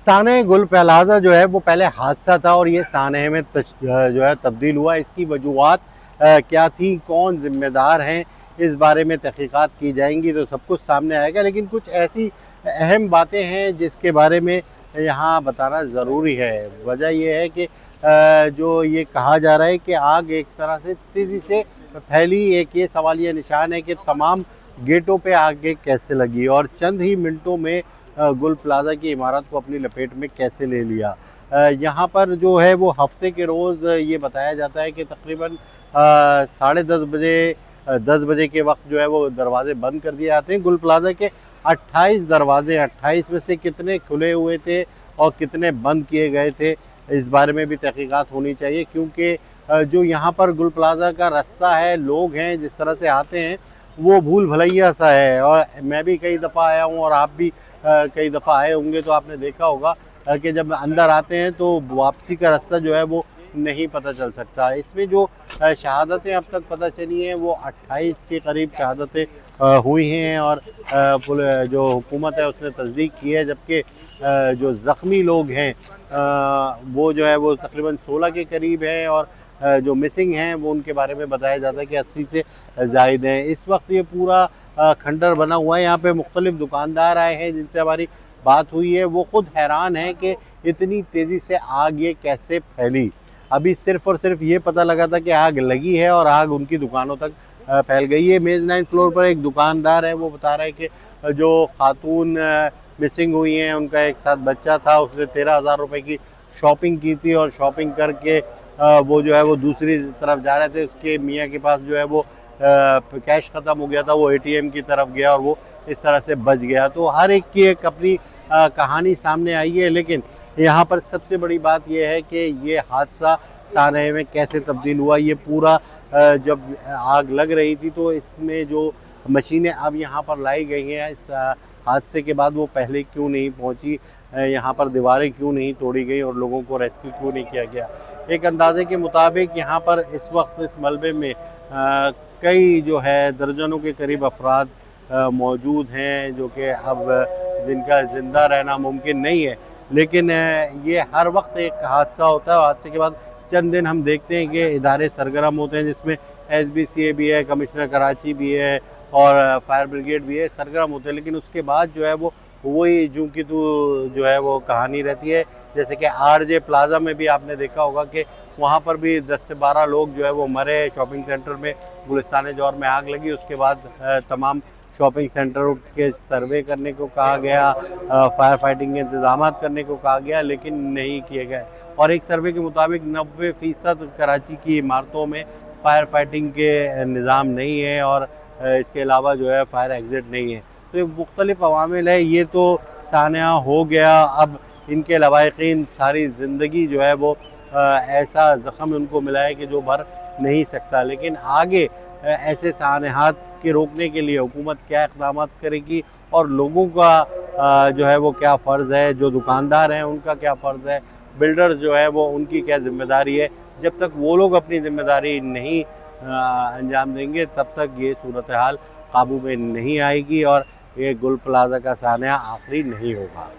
सानह गुल प्लाजा जो है वो पहले हादसा था और ये सानह में जो है तब्दील हुआ। इसकी वजूहात क्या थी, कौन ज़िम्मेदार हैं, इस बारे में तहक़ीक़ात की जाएंगी तो सब कुछ सामने आएगा। लेकिन कुछ ऐसी अहम बातें हैं जिसके बारे में यहाँ बताना ज़रूरी है। वजह यह है कि जो ये कहा जा रहा है कि आग एक तरह से तेज़ी से फैली। एक ये सवालिया निशान है कि तमाम गेटों पे आग कैसे लगी और चंद ही मिनटों में गुल प्लाजा की इमारत को अपनी लपेट में कैसे ले लिया। यहाँ पर जो है वो हफ्ते के रोज़ ये बताया जाता है कि तकरीबन 10:30 बजे 10 बजे के वक्त जो है वो दरवाज़े बंद कर दिए जाते हैं। गुल प्लाजा के 28 दरवाज़े, 28 में से कितने खुले हुए थे और कितने बंद किए गए थे, इस बारे में भी तहक़ीक़ात होनी चाहिए। क्योंकि जो यहाँ पर गुल प्लाजा का रास्ता है, लोग हैं जिस तरह से आते हैं वो भूल भुलैया सा है। और मैं भी कई दफ़ा आया हूँ और आप भी कई दफ़ा आए होंगे तो आपने देखा होगा कि जब अंदर आते हैं तो वापसी का रास्ता जो है वो नहीं पता चल सकता। इसमें जो शहादतें अब तक पता चली हैं वो 28 के करीब शहादतें हुई हैं और जो हुकूमत है उसने तस्दीक की है। जबकि जो ज़ख्मी लोग हैं वो जो है वो तकरीबन 16 के करीब हैं और जो मिसिंग हैं वो उनके बारे में बताया जाता है कि 80 से ज़ायद हैं। इस वक्त ये पूरा खंडर बना हुआ है। यहाँ पे मुख्तलिफ दुकानदार आए हैं जिनसे हमारी बात हुई है। वो ख़ुद हैरान हैं कि इतनी तेज़ी से आग ये कैसे फैली। अभी सिर्फ़ और सिर्फ ये पता लगा था कि आग लगी है और आग उनकी दुकानों तक फैल गई है। मेज़ 9 फ्लोर पर एक दुकानदार है, वो बता रहा है कि जो खातून मिसिंग हुई हैं उनका एक साथ बच्चा था, उसने 13,000 रुपये की शॉपिंग की थी और शॉपिंग करके वो जो है वो दूसरी तरफ जा रहे थे। उसके मियाँ के पास जो है वो कैश ख़त्म हो गया था, वो ATM की तरफ गया और वो इस तरह से बच गया। तो हर एक की एक अपनी कहानी सामने आई है। लेकिन यहाँ पर सबसे बड़ी बात यह है कि ये हादसा सानह में कैसे तब्दील हुआ। ये पूरा जब आग लग रही थी तो इसमें जो मशीनें अब यहाँ पर लाई गई हैं इस हादसे के बाद वो पहले क्यों नहीं पहुँची, यहाँ पर दीवारें क्यों नहीं तोड़ी गई और लोगों को रेस्क्यू क्यों नहीं किया गया। एक अंदाजे के मुताबिक यहाँ पर इस वक्त इस मलबे में कई जो है दर्जनों के करीब अफराद मौजूद हैं जो कि अब जिनका ज़िंदा रहना मुमकिन नहीं है। लेकिन ये हर वक्त एक हादसा होता है और हादसे के बाद चंद दिन हम देखते हैं कि इदारे सरगर्म होते हैं, जिसमें SBCA भी है, कमिश्नर कराची भी है और फायर ब्रिगेड भी है, सरगर्म होते हैं। लेकिन उसके बाद जो है वो वही जूं की तू जो है वो कहानी रहती है। जैसे कि RJ प्लाजा में भी आपने देखा होगा कि वहाँ पर भी 10 से 12 लोग जो है वो मरे। शॉपिंग सेंटर में गुलिस्तान जौहर में आग लगी, उसके बाद तमाम शॉपिंग सेंटर के सर्वे करने को कहा गया, फायर फाइटिंग के इंतजाम करने को कहा गया, लेकिन नहीं किए गए। और एक सर्वे के मुताबिक 90% कराची की इमारतों में फायर फाइटिंग के निज़ाम नहीं है और इसके अलावा जो है फायर एग्ज़िट नहीं है। तो ये मुख्तलिफ अवामिल है। ये तो सानया हो गया, अब इनके लवाहिकीन सारी ज़िंदगी जो है वो ऐसा ज़ख्म उनको मिला है कि जो भर नहीं सकता। लेकिन आगे ऐसे सानहात के रोकने के लिए हुकूमत क्या इक़दाम करेगी और लोगों का जो है वो क्या फ़र्ज़ है, जो दुकानदार हैं उनका क्या फ़र्ज़ है, बिल्डर्स जो है वो उनकी क्या ज़िम्मेदारी है, जब तक वो लोग अपनी ज़िम्मेदारी नहीं अंजाम देंगे तब तक ये सूरत हाल काबू में नहीं आएगी और ये गुल प्लाजा का सानया आखिरी नहीं होगा।